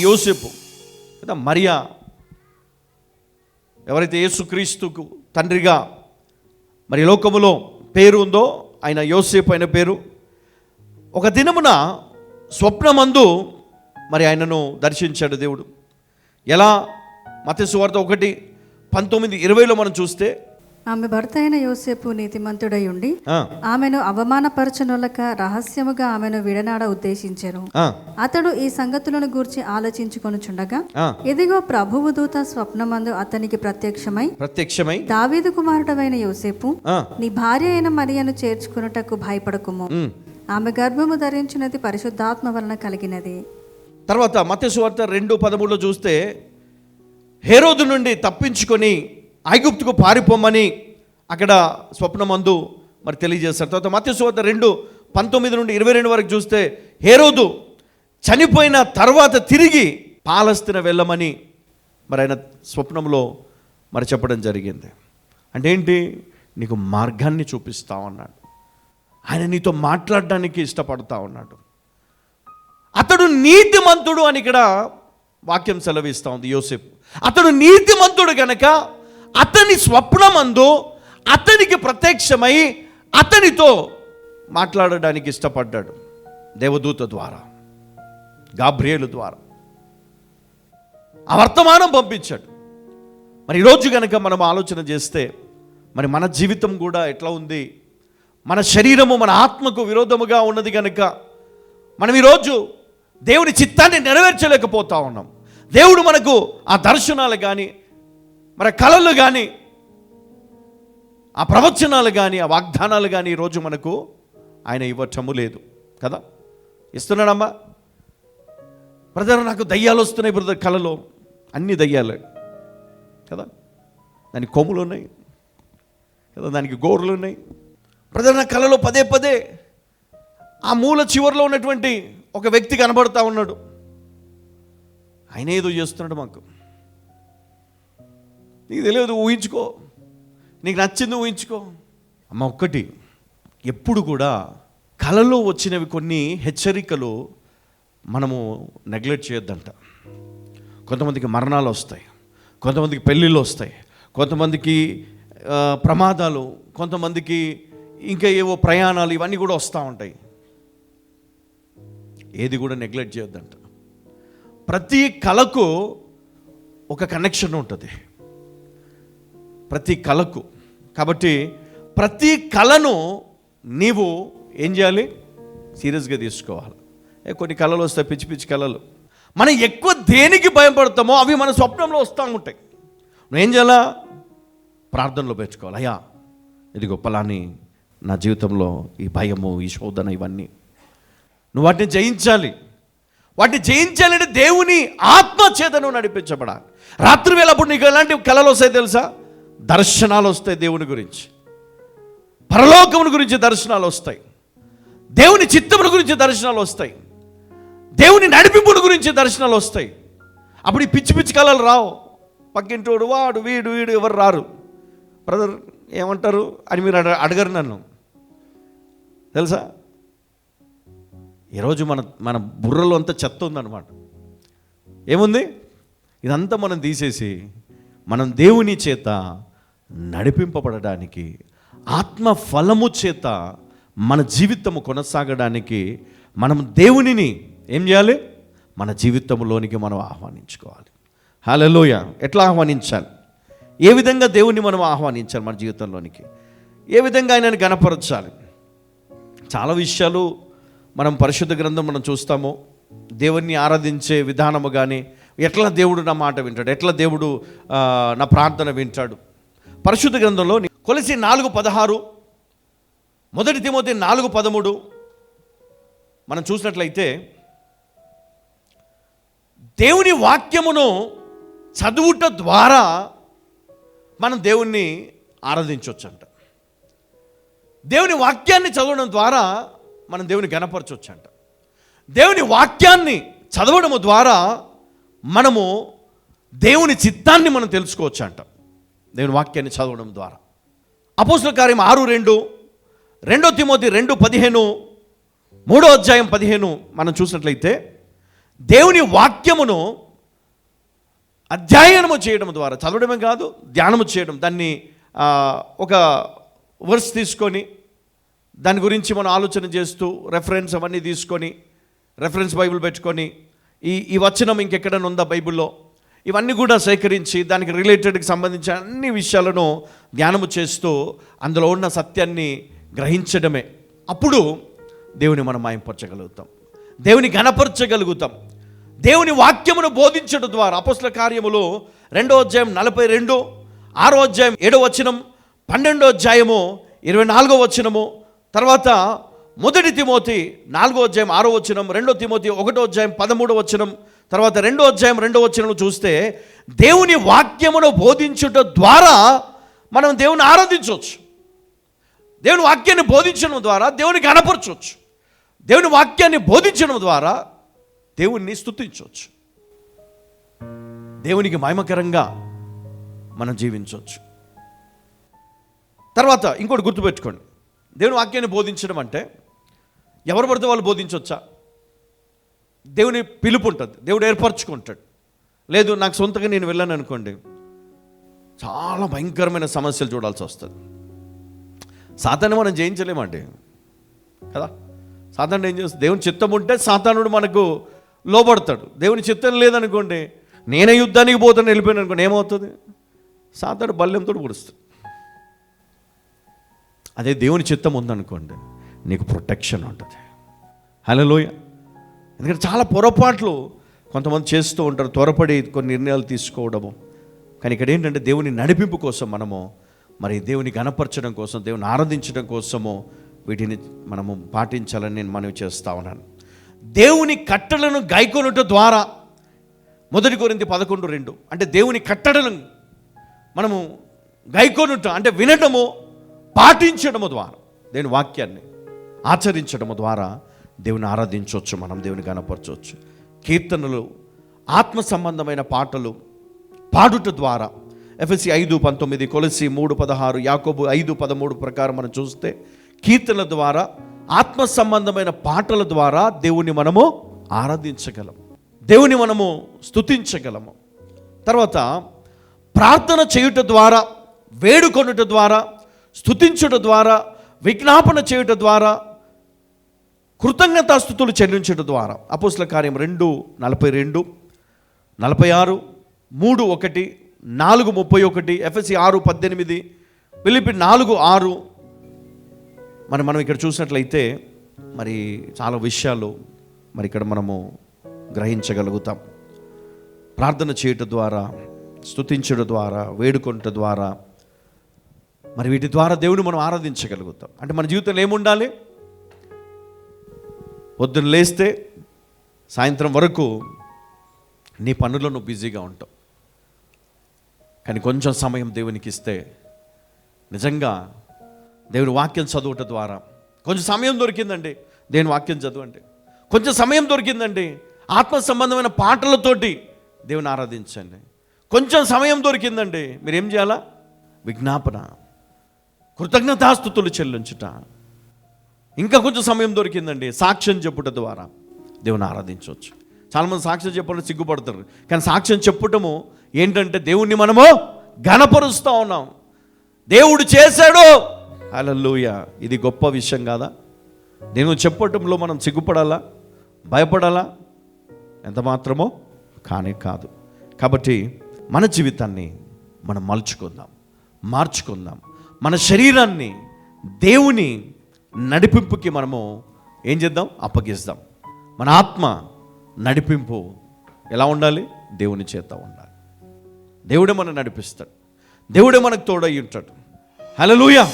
యోసేపు కదా, మరియా, ఎవరైతే యేసుక్రీస్తుకు తండ్రిగా మరి లోకములో పేరు ఉందో ఆయన యోసేపు అయిన పేరు. ఒక దినమున స్వప్నమందు మరి ఆయనను దర్శించాడు దేవుడు. ఎలా? మత్తయి సువార్త 1:19-20 మనం చూస్తే, ఆమె భర్త అయిన యోసేపు నీతిమంతుడై ఉండి ఆమెను అవమానపరచనొలక రహస్యముగా ఆమెను విడనాడ ఉద్దేశించెను. అతడు ఈ సంగతులను గూర్చి ఆలోచించుకొనుచుండగా ఇదిగో ప్రభువు దూత స్వప్నమందు అతనికి ప్రత్యక్షమై దావీదు కుమారుడవైన యోసేపు, నీ భార్య అయిన మరియను చేర్చుకొనుటకు భయపడకుము, ఆమె గర్భము ధరించినది పరిశుద్ధాత్మ వలన కలిగినది. తర్వాత మత్తయి సువార్త 2:13 చూస్తే, హేరోదు నుండి తప్పించుకొని ఐగుప్తుకు పారిపోమని అక్కడ స్వప్నమందు మరి తెలియజేస్తారు. తర్వాత మత్తయి సువార్త 2:19-22 వరకు చూస్తే, హేరోదు చనిపోయిన తర్వాత తిరిగి పాలస్తీనా వెళ్ళమని మరి ఆయన స్వప్నంలో మరి చెప్పడం జరిగింది. అంటే ఏంటి? నీకు మార్గాన్ని చూపిస్తా ఉన్నాడు, ఆయన నీతో మాట్లాడడానికి ఇష్టపడతా ఉన్నాడు. అతడు నీతిమంతుడు అని ఇక్కడ వాక్యం సెలవిస్తూ ఉంది. యోసేపు అతడు నీతిమంతుడు గనక అతని స్వప్నమందు అతనికి ప్రత్యక్షమై అతనితో మాట్లాడడానికి ఇష్టపడ్డాడు. దేవదూత ద్వారా, గాబ్రియేలు ద్వారా ఆ వర్తమానం పంపించాడు. మరి ఈరోజు కనుక మనం ఆలోచన చేస్తే మరి మన జీవితం కూడా ఎట్లా ఉంది? మన శరీరము మన ఆత్మకు విరోధముగా ఉన్నది కనుక మనం ఈరోజు దేవుని చిత్తాన్ని నెరవేర్చలేకపోతా ఉన్నాం. దేవుడు మనకు ఆ దర్శనాలు కానీ, మన కళలు కానీ, ఆ ప్రవచనాలు కానీ, ఆ వాగ్దానాలు కానీ ఈరోజు మనకు ఆయన ఇవ్వటము లేదు కదా. ఇస్తున్నాడమ్మా, బ్రదర్ నాకు దయ్యాలు వస్తున్నాయి బ్రదర్, కళలో అన్ని దయ్యాలే కదా, దానికి కొమ్ములు ఉన్నాయి కదా, దానికి గోర్లు ఉన్నాయి. బ్రదర్ నా కళలో పదే పదే ఆ మూల చివరిలో ఉన్నటువంటి ఒక వ్యక్తి కనబడుతూ ఉన్నాడు, ఆయన ఏదో చేస్తున్నాడు మాకు, నీకు తెలియదు, ఊహించుకో, నీకు నచ్చింది ఊహించుకో. అమ్మ ఒక్కటి, ఎప్పుడు కూడా కళలో వచ్చినవి కొన్ని హెచ్చరికలు మనము నెగ్లెక్ట్ చేయొద్దంట. కొంతమందికి మరణాలు వస్తాయి, కొంతమందికి పెళ్ళిళ్ళు వస్తాయి, కొంతమందికి ప్రమాదాలు, కొంతమందికి ఇంకా ఏవో ప్రయాణాలు, ఇవన్నీ కూడా వస్తూ ఉంటాయి. ఏది కూడా నెగ్లెక్ట్ చేయొద్దంట. ప్రతి కళకు ఒక కనెక్షన్ ఉంటుంది, ప్రతి కళకు. కాబట్టి ప్రతి కళను నీవు ఏం చేయాలి? సీరియస్గా తీసుకోవాలి. కొన్ని కళలు వస్తాయి, పిచ్చి పిచ్చి కళలు. మనం ఎక్కువ దేనికి భయపడతామో అవి మన స్వప్నంలో వస్తూ ఉంటాయి. నువ్వేం చేయాలా? ప్రార్థనలో పెట్టుకోవాలి. అయ్యా ఇది గొప్పలాని నా జీవితంలో ఈ భయము, ఈ శోధన, ఇవన్నీ నువ్వు వాటిని జయించాలి. వాటిని జయించాలంటే దేవుని ఆత్మ చేత నువ్వు నడిపించబడాలి. రాత్రి వేళప్పుడు నీకు ఎలాంటి కళలు వస్తాయి తెలుసా? దర్శనాలు వస్తాయి, దేవుని గురించి, పరలోకముని గురించి దర్శనాలు వస్తాయి, దేవుని చిత్తముల గురించి దర్శనాలు వస్తాయి, దేవుని నడిపింపుల గురించి దర్శనాలు వస్తాయి. అప్పుడు ఈ పిచ్చి పిచ్చి కళలు రావు. పక్కింటోడు, వాడు, వీడు ఎవరు రారు. బ్రదర్ ఏమంటారు అని మీరు అడగరు నన్ను, తెలుసా? ఈరోజు మన బుర్రలో అంతా చెత్త ఉందన్నమాట. ఏముంది? ఇదంతా మనం తీసేసి మనం దేవుని చేత నడిపింపబడడానికి, ఆత్మ ఫలము చేత మన జీవితము కొనసాగడానికి మనం దేవునిని ఏం చేయాలి? మన జీవితంలోనికి మనం ఆహ్వానించుకోవాలి. హల్లెలూయా. ఎట్లా ఆహ్వానించాలి? ఏ విధంగా దేవుణ్ణి మనం ఆహ్వానించాలి మన జీవితంలోనికి? ఏ విధంగా ఆయనని గణపరచాలి? చాలా విషయాలు మనం పరిశుద్ధ గ్రంథం మనం చూస్తాము. దేవుణ్ణి ఆరాధించే విధానము కానీ, ఎట్లా దేవుడు నా మాట వింటాడు, ఎట్లా దేవుడు నా ప్రార్థన వింటాడు. పరిశుద్ధ గ్రంథంలో కొలసి 4:16, 1 తిమోతి 4:13 మనం చూసినట్లయితే, దేవుని వాక్యమును చదువుట ద్వారా మనం దేవుణ్ణి ఆరాధించవచ్చంట. దేవుని వాక్యాన్ని చదవడం ద్వారా మనం దేవుని గణపరచవచ్చంట. దేవుని వాక్యాన్ని చదవడము ద్వారా మనము దేవుని చిత్తాన్ని మనం తెలుసుకోవచ్చంట. దేవుని వాక్యాన్ని చదవడం ద్వారా. అపోస్తలుల కార్యం 6:2, 2 తిమోతి 2:15, 3వ అధ్యాయం 15 మనం చూసినట్లయితే, దేవుని వాక్యమును అధ్యయనము చేయడం ద్వారా, చదవడమే కాదు ధ్యానము చేయడం, దాన్ని ఒక వర్స్ తీసుకొని దాని గురించి మనం ఆలోచన చేస్తూ రెఫరెన్స్ అవన్నీ తీసుకొని రెఫరెన్స్ బైబిల్ పెట్టుకొని ఈ వచనం ఇంకెక్కడైనా ఉందా బైబిల్లో, ఇవన్నీ కూడా సేకరించి దానికి రిలేటెడ్కి సంబంధించిన అన్ని విషయాలను ధ్యానము చేస్తూ అందులో ఉన్న సత్యాన్ని గ్రహించడమే. అప్పుడు దేవుని మనం మాయంపరచగలుగుతాం, దేవుని ఘనపరచగలుగుతాం. దేవుని వాక్యమును బోధించడం ద్వారా అపోస్తల కార్యములు 2వ అధ్యాయం 42, 6వ అధ్యాయం 7వ వచనం, 12వ అధ్యాయము 24వ వచనము, తర్వాత 1 తిమోతి 4వ అధ్యాయం 6వ వచనం, 2 తిమోతి 1వ అధ్యాయం 13వ వచనం, తర్వాత 2వ అధ్యాయం 2వ వచనం చూస్తే దేవుని వాక్యమును బోధించుట ద్వారా మనం దేవుని ఆరాధించవచ్చు. దేవుని వాక్యాన్ని బోధించడం ద్వారా దేవుని కనపరచవచ్చు. దేవుని వాక్యాన్ని బోధించడం ద్వారా దేవుణ్ణి స్తుతించవచ్చు. దేవునికి మహిమకరంగా మనం జీవించవచ్చు. తర్వాత ఇంకోటి గుర్తుపెట్టుకోండి, దేవుని వాక్యాన్ని బోధించడం అంటే ఎవరు పడితే వాళ్ళు బోధించవచ్చా? దేవుని పిలుపు ఉంటుంది, దేవుడు ఏర్పరచుకుంటాడు. లేదు నాకు సొంతంగా నేను వెళ్ళాను అనుకోండి, చాలా భయంకరమైన సమస్యలు చూడాల్సి వస్తుంది. సాతాను మనం జయించలేమండి కదా. సాతానుడు ఏం చేస్తుంది? దేవుని చిత్తం ఉంటే సాతానుడు మనకు లోబడతాడు. దేవుని చిత్తం లేదనుకోండి, నేనే యుద్ధానికి పోతాను వెళ్ళిపోయాను అనుకోండి, ఏమవుతుంది? సాతానుడు బల్లెంతో పొడుస్తాడు. అదే దేవుని చిత్తం ఉందనుకోండి, నీకు ప్రొటెక్షన్ ఉంటుంది. హల్లెలూయా. ఎందుకంటే చాలా పొరపాట్లు కొంతమంది చేస్తూ ఉంటారు, త్వరపడి కొన్ని నిర్ణయాలు తీసుకోవడము. కానీ ఇక్కడ ఏంటంటే దేవుని నడిపింపు కోసం మనము మరి దేవుని గణపరచడం కోసం, దేవుని ఆరాధించడం కోసము వీటిని మనము పాటించాలని నేను మనవి చేస్తా ఉన్నాను. దేవుని కట్టడలను గైకొనుట ద్వారా 1 కొరింథీ 11:2 అంటే దేవుని కట్టడలను మనము గైకొనుట అంటే వినటము, పాటించడము ద్వారా, దేవుని వాక్యాన్ని ఆచరించడము ద్వారా దేవుని ఆరాధించవచ్చు, మనం దేవుని గణపరచవచ్చు. కీర్తనలు, ఆత్మ సంబంధమైన పాటలు పాడుట ద్వారా ఎఫెసీ 5:19, కొలస్సీ 3:16, యాకోబు 5:13 ప్రకారం మనం చూస్తే కీర్తనల ద్వారా, ఆత్మ సంబంధమైన పాటల ద్వారా దేవుని మనము ఆరాధించగలము, దేవుని మనము స్తుతించగలము. తర్వాత ప్రార్థన చేయుట ద్వారా, వేడుకొనుట ద్వారా, స్తుతించుట ద్వారా, విజ్ఞాపన చేయుట ద్వారా, కృతజ్ఞతాస్తుతులు చెల్లించడం ద్వారా. అపోస్తల కార్యం 2:42, 46, 3:1, 4:31, ఎఫెసీ 6:18, ఫిలిప్పీ 4:6. మనం ఇక్కడ చూసినట్లయితే మరి చాలా విషయాలు మరి ఇక్కడ మనము గ్రహించగలుగుతాం. ప్రార్థన చేయటం ద్వారా, స్తుతించడం ద్వారా, వేడుకొనట ద్వారా, మరి వీటి ద్వారా దేవుని మనం ఆరాధించగలుగుతాం. అంటే మన జీవితంలో ఏముండాలి? పొద్దున్న లేస్తే సాయంత్రం వరకు నీ పనుల్లో నువ్వు బిజీగా ఉంటావు. కానీ కొంచెం సమయం దేవునికి ఇస్తే, నిజంగా దేవుని వాక్యం చదువుట ద్వారా కొంచెం సమయం దొరికిందండి, దేవుని వాక్యం చదవండి. కొంచెం సమయం దొరికిందండి, ఆత్మ సంబంధమైన పాటలతోటి దేవుని ఆరాధించండి. కొంచెం సమయం దొరికిందండి, మీరు ఏం చేయాలా? విజ్ఞాపన, కృతజ్ఞతాస్తుతులు చెల్లించుట. ఇంకా కొంచెం సమయం దొరికిందండి, సాక్ష్యం చెప్పుట ద్వారా దేవుని ఆరాధించవచ్చు. చాలామంది సాక్ష్యం చెప్పాలని సిగ్గుపడతారు, కానీ సాక్ష్యం చెప్పటము ఏంటంటే దేవుణ్ణి మనము ఘనపరుస్తూ ఉన్నాం. దేవుడు చేశాడు, హల్లెలూయా. ఇది గొప్ప విషయం కాదా? నేను చెప్పటంలో మనం సిగ్గుపడాలా, భయపడాలా? ఎంత మాత్రమో కానీ కాదు. కాబట్టి మన జీవితాన్ని మనం మార్చుకుందాం. మన శరీరాన్ని దేవుని నడిపింపుకి మనము ఏం చేద్దాం? అప్పగిస్తాం. మన ఆత్మ నడిపింపు ఎలా ఉండాలి? దేవుని చేత ఉండాలి. దేవుడే మనం నడిపిస్తాడు, దేవుడే మనకు తోడై ఉంటాడు. హల్లెలూయా.